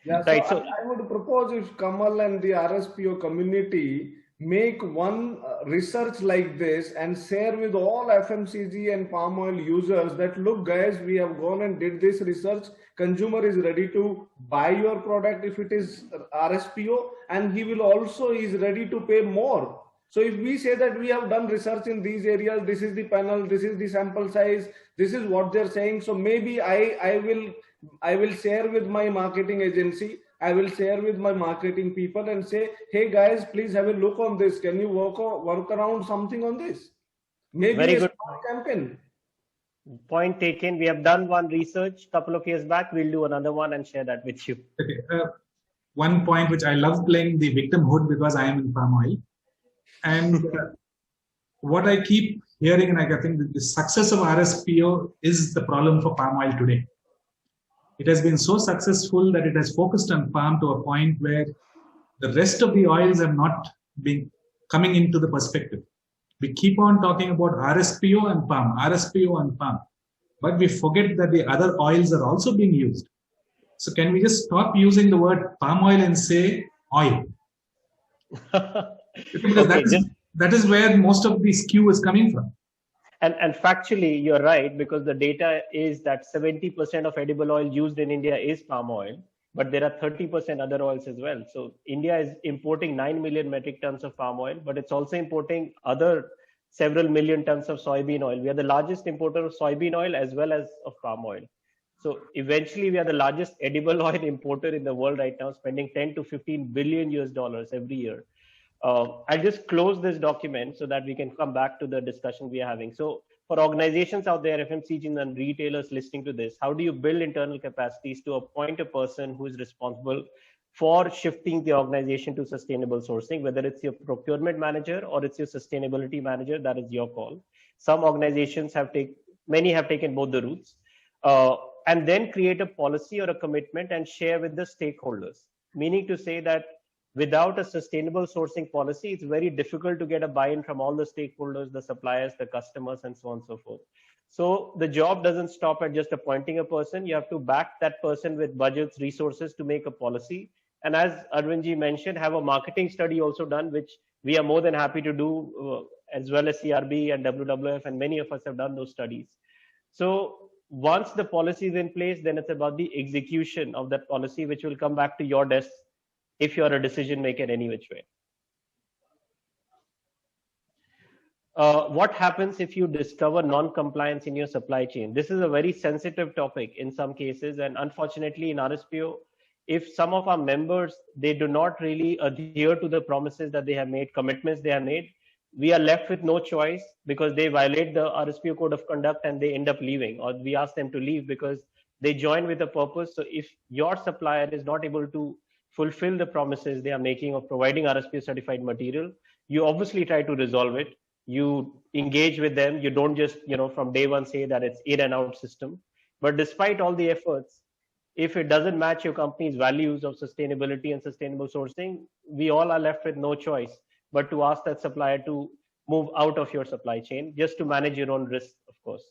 Yeah, Right, so I would propose if Kamal and the RSPO community make one research like this and share with all FMCG and palm oil users that, look guys, we have gone and did this research. Consumer is ready to buy your product if it is RSPO, and he is ready to pay more. So if we say that we have done research in these areas, this is the panel, this is the sample size, this is what they're saying. So maybe I will share with my marketing agency, I will share with my marketing people and say, hey guys, please have a look on this. Can you work around something on this? Maybe Very a good small campaign. Point taken. We have done one research a couple of years back. We'll do another one and share that with you. Okay. One point which I love playing the victimhood, because I am in palm oil. And what I keep hearing, and I think the success of RSPO is the problem for palm oil today. It has been so successful that it has focused on palm to a point where the rest of the oils have not been coming into the perspective. We keep on talking about RSPO and palm, but we forget that the other oils are also being used. So can we just stop using the word palm oil and say oil? Because that is where most of the skew is coming from. And factually, you're right, because the data is that 70% of edible oil used in India is palm oil, but there are 30% other oils as well. So India is importing 9 million metric tons of palm oil, but it's also importing other several million tons of soybean oil. We are the largest importer of soybean oil as well as of palm oil. So eventually, we are the largest edible oil importer in the world right now, spending 10 to 15 billion US dollars every year. I'll just close this document so that we can come back to the discussion we are having. So for organizations out there, FMCGs and retailers listening to this, how do you build internal capacities to appoint a person who is responsible for shifting the organization to sustainable sourcing, whether it's your procurement manager or it's your sustainability manager? That is your call. Some organizations many have taken both the routes, and then create a policy or a commitment and share with the stakeholders, meaning to say that without a sustainable sourcing policy, it's very difficult to get a buy-in from all the stakeholders, the suppliers, the customers, and so on and so forth. So the job doesn't stop at just appointing a person. You have to back that person with budgets, resources to make a policy. And as Arvindji mentioned, have a marketing study also done, which we are more than happy to do, as well as CRB and WWF, and many of us have done those studies. So once the policy is in place, then it's about the execution of that policy, which will come back to your desk if you're a decision maker any which way. What happens if you discover non-compliance in your supply chain? This is a very sensitive topic in some cases, and unfortunately in RSPO, if some of our members, they do not really adhere to the promises that they have made, commitments they have made, we are left with no choice because they violate the RSPO code of conduct and they end up leaving, or we ask them to leave because they join with a purpose. So if your supplier is not able to fulfill the promises they are making of providing RSPO certified material, you obviously try to resolve it. You engage with them. You don't just, from day one say that it's in and out system. But despite all the efforts, if it doesn't match your company's values of sustainability and sustainable sourcing, we all are left with no choice but to ask that supplier to move out of your supply chain, just to manage your own risk, of course.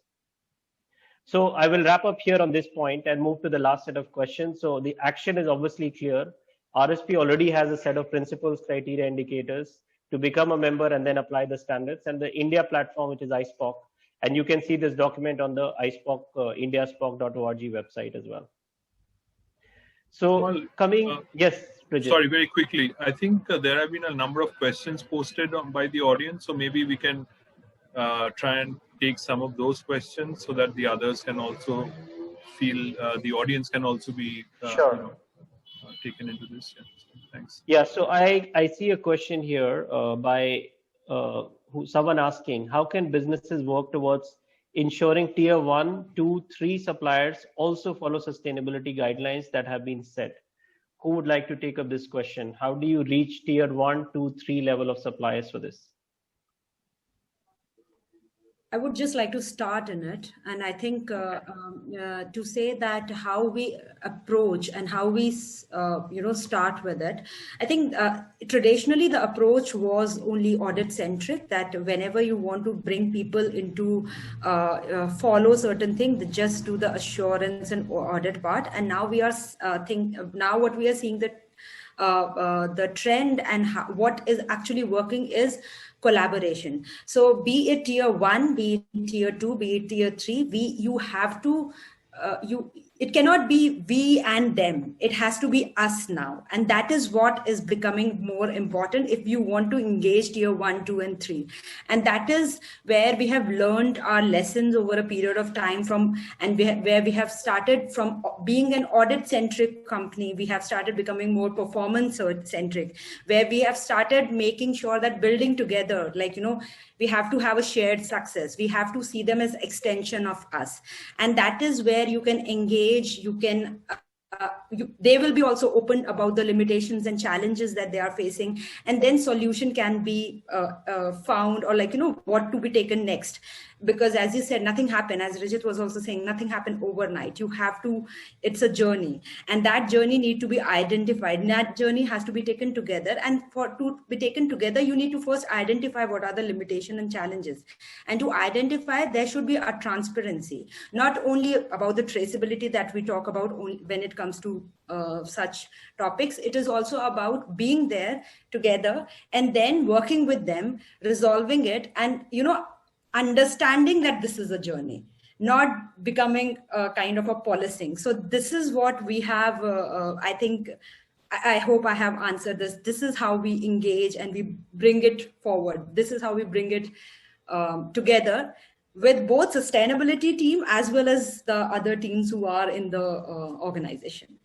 So I will wrap up here on this point and move to the last set of questions. So the action is obviously clear. RSP already has a set of principles, criteria, indicators to become a member and then apply the standards, and the India platform, which is ISPOC. And you can see this document on the ISPOC indiaspoc.org website as well. So yes, Rijit. Sorry, very quickly. I think there have been a number of questions posted by the audience, so maybe we can try and take some of those questions so that the others can also feel, the audience can also be taken into this. Yeah. Thanks. Yeah, so I see a question here by someone asking, how can businesses work towards ensuring tier 1, 2, 3 suppliers also follow sustainability guidelines that have been set? Who would like to take up this question? How do you reach tier 1, 2, 3 level of suppliers for this? I would just like to start in it. And I think to say that how we approach and how we, start with it. I think traditionally the approach was only audit centric, that whenever you want to bring people into follow certain things, just do the assurance and audit part. And now we are now what we are seeing that the trend and what is actually working is collaboration. So be it tier 1, be it tier 2, be it tier 3, you have to, it cannot be we and them. It has to be us now. And that is what is becoming more important if you want to engage tier 1, 2, and 3. And that is where we have learned our lessons over a period of time where we have started from being an audit-centric company, we have started becoming more performance-centric, where we have started making sure that building together, we have to have a shared success. We have to see them as extension of us. And that is where you can engage, you can, they will be also open about the limitations and challenges that they are facing. And then solution can be found, or what to be taken next. Because as you said, nothing happened, as Rijit was also saying, nothing happened overnight. You have to, it's a journey, and that journey need to be identified. And that journey has to be taken together. And to be taken together, you need to first identify what are the limitations and challenges. And to identify, there should be a transparency, not only about the traceability that we talk about when it comes to such topics. It is also about being there together and then working with them, resolving it, and, understanding that this is a journey, not becoming a kind of a policing. So this is what we have, I think, I hope I have answered this. This is how we engage and we bring it forward. This is how we bring it together with both sustainability team as well as the other teams who are in the organization.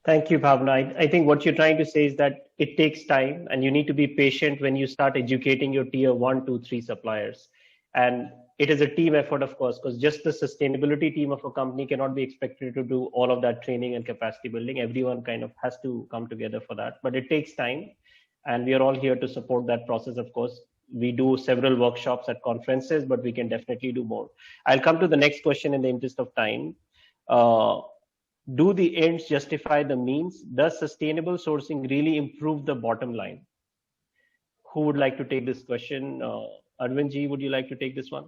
Thank you, Bhawna. I think what you're trying to say is that it takes time and you need to be patient when you start educating your tier 1, 2, 3 suppliers. And it is a team effort, of course, because just the sustainability team of a company cannot be expected to do all of that training and capacity building. Everyone kind of has to come together for that, but it takes time. And we are all here to support that process, of course. We do several workshops at conferences, but we can definitely do more. I'll come to the next question in the interest of time. Do the ends justify the means? Does sustainable sourcing really improve the bottom line? Who would like to take this question? Arvind ji, would you like to take this one?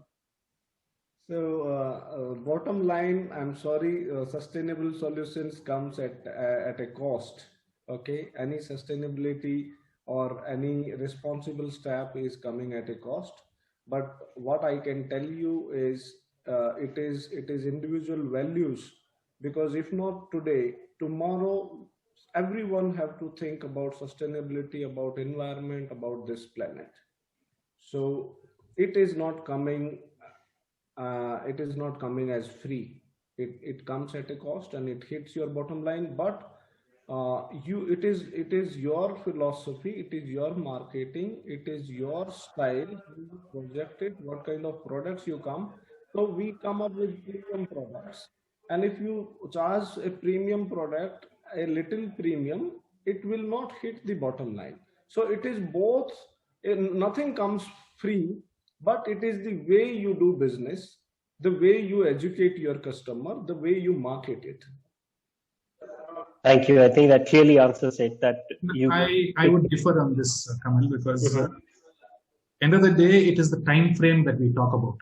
So bottom line, I'm sorry, sustainable solutions comes at a cost. Okay, any sustainability or any responsible step is coming at a cost. But what I can tell you is it is individual values. Because if not today, tomorrow, everyone have to think about sustainability, about environment, about this planet. So it is not coming. It is not coming as free. It comes at a cost and it hits your bottom line. But it is your philosophy. It is your marketing. It is your style. You project it. What kind of products you come. So we come up with premium products. And if you charge a premium product, a little premium, it will not hit the bottom line. So it is both, nothing comes free, but it is the way you do business, the way you educate your customer, the way you market it. Thank you. I think that clearly answers it. That I would differ on this, Kamal, because end of the day, it is the time frame that we talk about.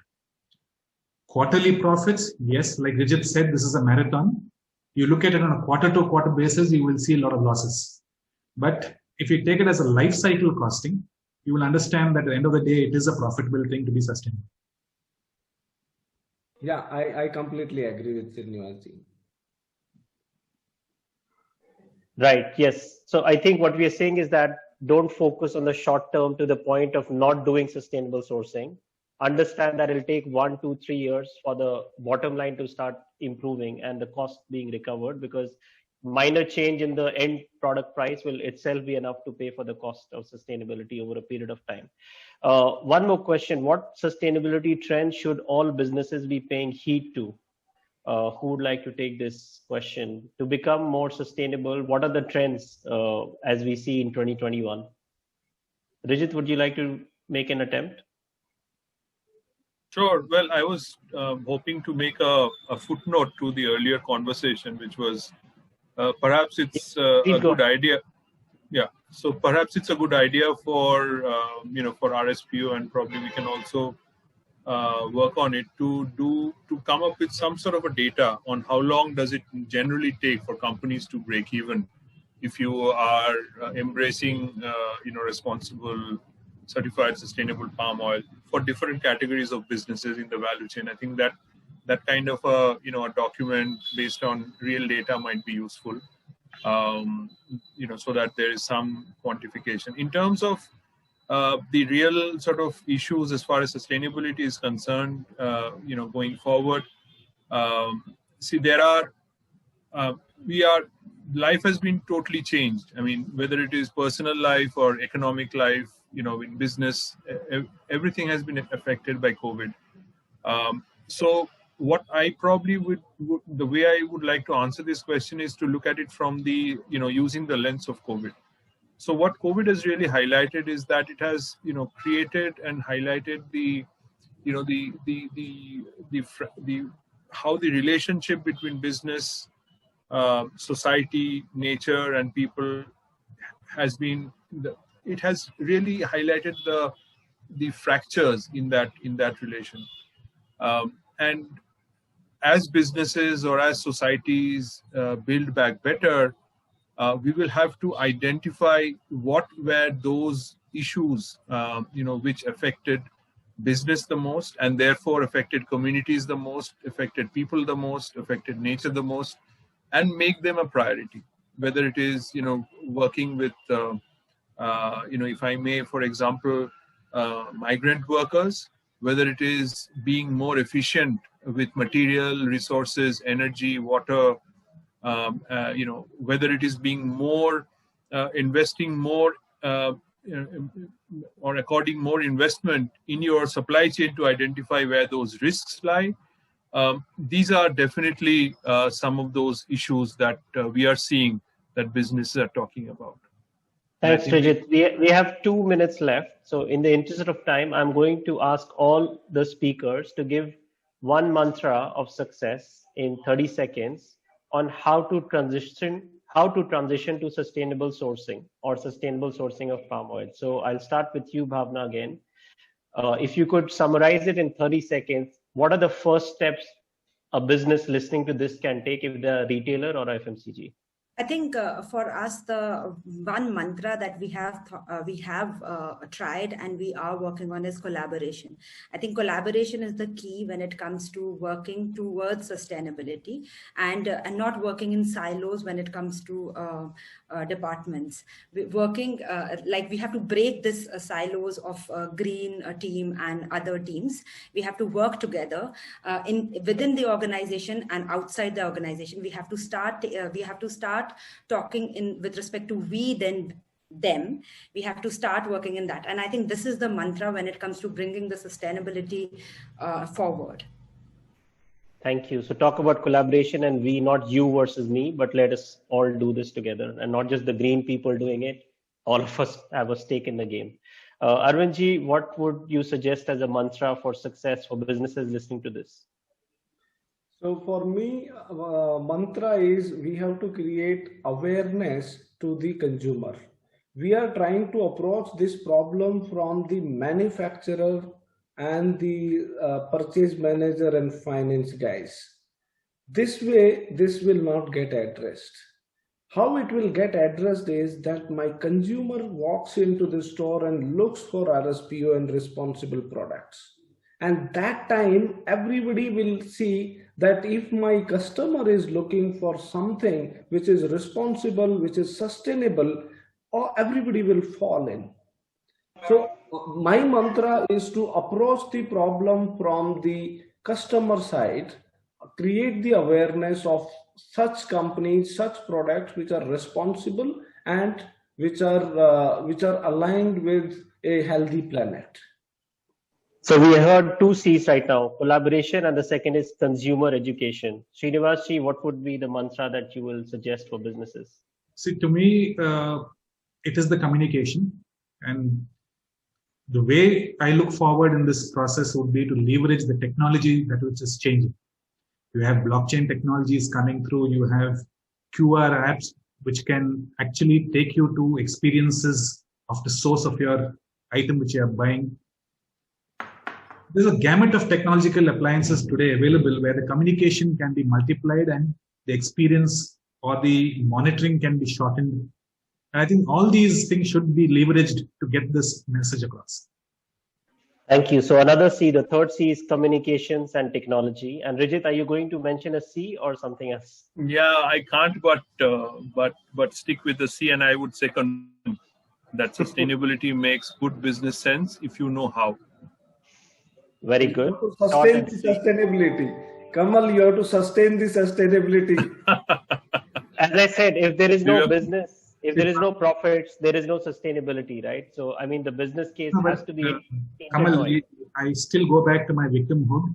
Quarterly profits, yes, like Rijit said, this is a marathon. You look at it on a quarter-to-quarter basis, you will see a lot of losses. But if you take it as a life cycle costing, you will understand that at the end of the day, it is a profitable thing to be sustainable. Yeah, I completely agree with Srinivas. Right. Yes. So I think what we are saying is that don't focus on the short term to the point of not doing sustainable sourcing. Understand that it'll take 1, 2, 3 years for the bottom line to start improving and the cost being recovered, because minor change in the end product price will itself be enough to pay for the cost of sustainability over a period of time. One more question. What sustainability trends should all businesses be paying heed to? Who would like to take this question? To become more sustainable, what are the trends as we see in 2021? Rijit, would you like to make an attempt? Sure. Well, I was hoping to make a footnote to the earlier conversation, which was perhaps it's a good idea. Yeah. So perhaps it's a good idea for for RSPO, and probably we can also work on it to come up with some sort of a data on how long does it generally take for companies to break even if you are embracing responsible certified sustainable palm oil for different categories of businesses in the value chain. I think that kind of a document based on real data might be useful, so that there is some quantification in terms of the real sort of issues as far as sustainability is concerned. Going forward, life has been totally changed. I mean, whether it is personal life or economic life, in business, everything has been affected by COVID. So what I probably the way I would like to answer this question is to look at it from the, using the lens of COVID. So what COVID has really highlighted is that it has, created and highlighted the how the relationship between business, society, nature, and people has been. It has really highlighted the fractures in that relation, and as businesses or as societies build back better, we will have to identify what were those issues, which affected business the most, and therefore affected communities the most, affected people the most, affected nature the most, and make them a priority. Whether it is, working with, if I may, for example, migrant workers, whether it is being more efficient with material, resources, energy, water, whether it is being more, investing more, or according more investment in your supply chain to identify where those risks lie. These are definitely some of those issues that we are seeing that businesses are talking about. Thanks, Rijit. We have 2 minutes left. So in the interest of time, I'm going to ask all the speakers to give one mantra of success in 30 seconds on how to transition to sustainable sourcing or sustainable sourcing of palm oil. So I'll start with you, Bhawna, again. If you could summarize it in 30 seconds, what are the first steps a business listening to this can take if they're a retailer or a FMCG? I think for us, the one mantra that we have tried and we are working on is collaboration. I think collaboration is the key when it comes to working towards sustainability and not working in silos when it comes to departments. Working like we have to break this silos of green team and other teams. We have to work together within the organization and outside the organization. We have to start talking with respect to we, then them. We have to start working in that. And I think this is the mantra when it comes to bringing the sustainability forward. Thank you. So talk about collaboration and we, not you versus me, but let us all do this together, and not just the green people doing it. All of us have a stake in the game. Arvindji, what would you suggest as a mantra for success for businesses listening to this? So for me, mantra is we have to create awareness to the consumer. We are trying to approach this problem from the manufacturer and the purchase manager and finance guys. This way, this will not get addressed. How it will get addressed is that my consumer walks into the store and looks for RSPO and responsible products. And that time, everybody will see that if my customer is looking for something which is responsible, which is sustainable, or everybody will fall in. So my mantra is to approach the problem from the customer side, create the awareness of such companies, such products which are responsible and which are aligned with a healthy planet. So we heard two C's right now, collaboration, and the second is consumer education. Srinivas ji, what would be the mantra that you will suggest for businesses? See, to me, it is the communication. And the way I look forward in this process would be to leverage the technology that which is changing. You have blockchain technologies coming through, you have QR apps, which can actually take you to experiences of the source of your item which you are buying. There's a gamut of technological appliances today available where the communication can be multiplied and the experience or the monitoring can be shortened. And I think all these things should be leveraged to get this message across. Thank you. So another C, the third C is communications and technology. And Rijit, are you going to mention a C or something else? Yeah, I can't but stick with the C, and I would say that sustainability makes good business sense if you know how. Very good. To sustain the sustainability. Kamal, you have to sustain the sustainability. As I said, if there is no business, if there is no profits, there is no sustainability, right? So, I mean, the business case has to be. Kamal, I still go back to my victimhood,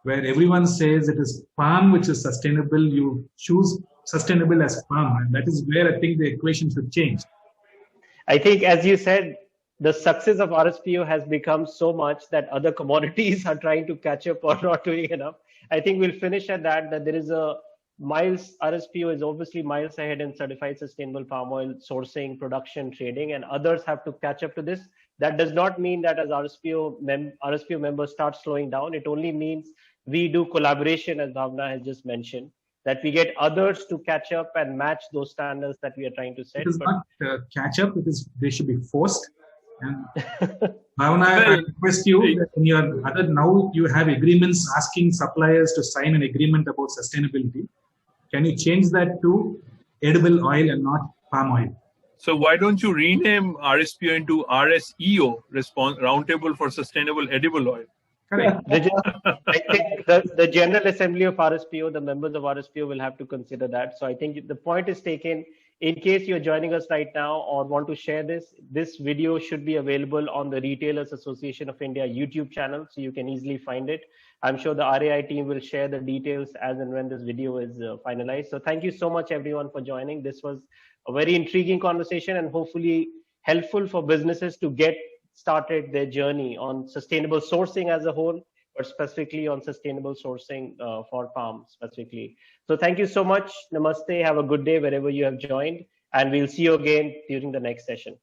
where everyone says it is palm which is sustainable. You choose sustainable as palm, and that is where I think the equation should change. I think, as you said, the success of RSPO has become so much that other commodities are trying to catch up or not doing enough. I think we'll finish at that there is a RSPO is obviously miles ahead in certified sustainable palm oil sourcing, production, trading, and others have to catch up to this. That does not mean that as RSPO members start slowing down. It only means we do collaboration, as Bhawna has just mentioned, that we get others to catch up and match those standards that we are trying to set. It is not catch up, they should be forced. And Bhawna, I request you that in your now you have agreements asking suppliers to sign an agreement about sustainability. Can you change that to edible oil and not palm oil? So why don't you rename RSPO into RSEO, Roundtable for Sustainable Edible Oil? Correct. I think the General Assembly of RSPO, the members of RSPO will have to consider that. So I think the point is taken. In case you're joining us right now or want to share this video should be available on the Retailers Association of India YouTube channel, so you can easily find it. I'm sure the RAI team will share the details as and when this video is finalized. So thank you so much, everyone, for joining. This was a very intriguing conversation and hopefully helpful for businesses to get started their journey on sustainable sourcing as a whole, but specifically on sustainable sourcing for palm specifically. So thank you so much. Namaste. Have a good day wherever you have joined, and we'll see you again during the next session.